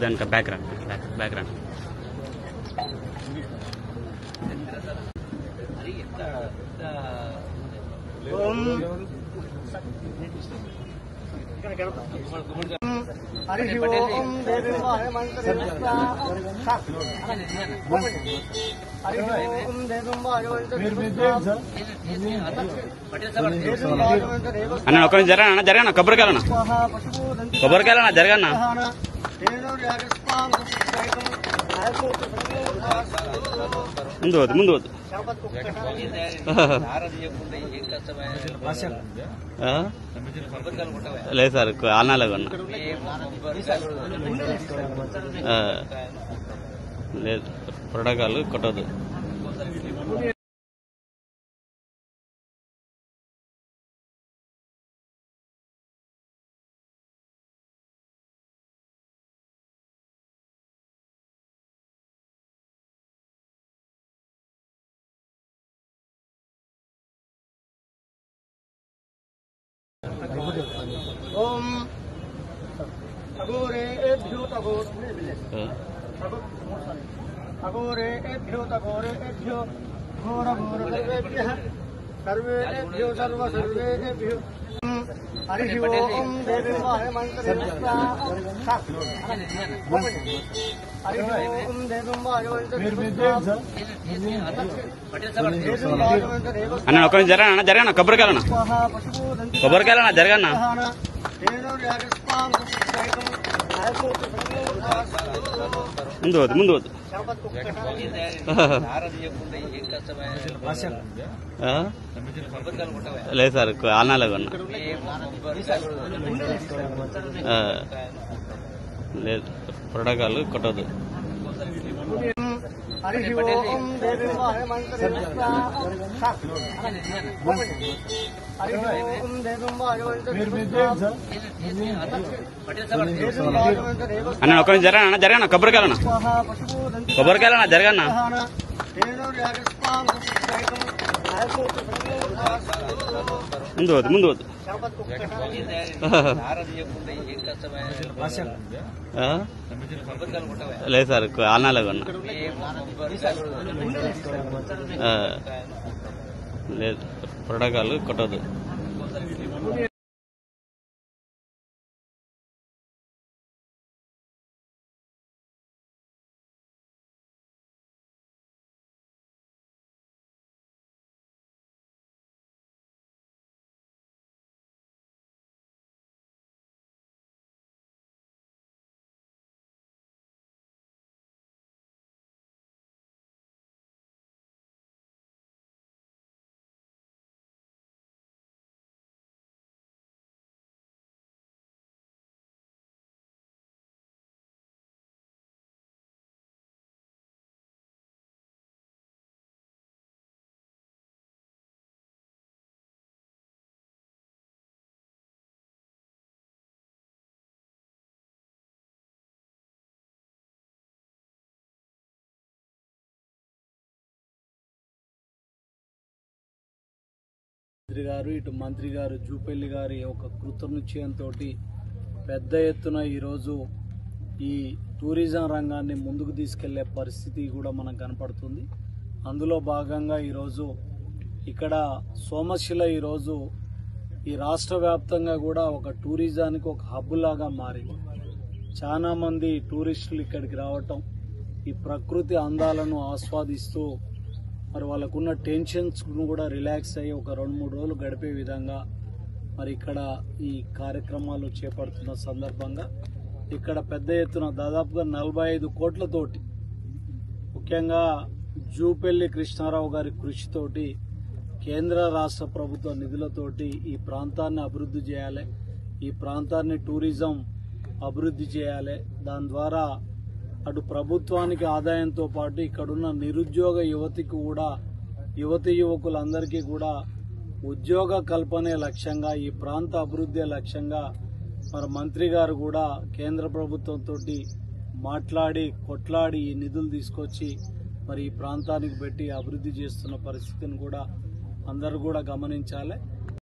దానికి బ్యాక్గ్రౌండ్ అన్న ఒక జరగనా కొబ్బరికాయలన్నా జరగన్నా ముందు వద్దు లేదు సార్ ఆనాలో కొన్నా లేదు ప్రోటోకాల్ కొట్టద్దు. ओम अघोरेभ्यो अघोरेभ्यो घोरघोरेभ्यः सर्वेभ्यो सर्वेभ्यो हरि ओम देवाय मंत्रे हरि ओम देवाय అన్న ఒక జరగనా కొబ్బరికాయలన్నా జరగన్నా ముందు వద్దు లేదు సార్ ఆనాలో కొన్నా లేదు ప్రోటోకాల్ కొట్టద్దు. हरि ओम देवाय मंत्रे हरि ओम देवाय అన్న ఒక జరగనా కొబ్బరికాయలన్నా జరగన్నా ముందు వద్దు లేదు సార్ ఆనాలో కొన్నా లేదు ప్రోటోకాల్ కొట్టద్దు. గారు ఇటు మంత్రి గారు జూపల్లి గారి ఒక కృతనిశ్చయంతో పెద్ద ఎత్తున ఈరోజు ఈ టూరిజం రంగాన్ని ముందుకు తీసుకెళ్లే పరిస్థితి కూడా మనకు కనపడుతుంది. అందులో భాగంగా ఈరోజు ఇక్కడ సోమశిల ఈరోజు ఈ రాష్ట్ర వ్యాప్తంగా కూడా ఒక టూరిజానికి ఒక హబ్ లాగా మారింది. చాలా మంది టూరిస్టులు ఇక్కడికి రావటం, ఈ ప్రకృతి అందాలను ఆస్వాదిస్తూ మరి వాళ్ళకున్న టెన్షన్స్ను కూడా రిలాక్స్ అయ్యి ఒక 2-3 రోజులు గడిపే విధంగా మరి ఇక్కడ ఈ కార్యక్రమాలు చేపడుతున్న సందర్భంగా ఇక్కడ పెద్ద ఎత్తున దాదాపుగా 45 కోట్లతోటి ముఖ్యంగా జూపల్లి కృష్ణారావు గారి కృషితోటి కేంద్ర రాష్ట్ర ప్రభుత్వ నిధులతోటి ఈ ప్రాంతాన్ని అభివృద్ధి చేయాలి, ఈ ప్రాంతాన్ని టూరిజం అభివృద్ధి చేయాలి. దాని ద్వారా అటు ప్రభుత్వానికి ఆదాయంతో పాటు ఇక్కడున్న నిరుద్యోగ యువతికి కూడా యువకులందరికీ కూడా ఉద్యోగ కల్పనే లక్ష్యంగా, ఈ ప్రాంత అభివృద్ధి లక్ష్యంగా మరి మంత్రి గారు కూడా కేంద్ర ప్రభుత్వంతో మాట్లాడి కొట్లాడి ఈ నిధులు తీసుకొచ్చి మరి ఈ ప్రాంతానికి పెట్టి అభివృద్ధి చేస్తున్న పరిస్థితిని కూడా అందరూ కూడా గమనించాలి.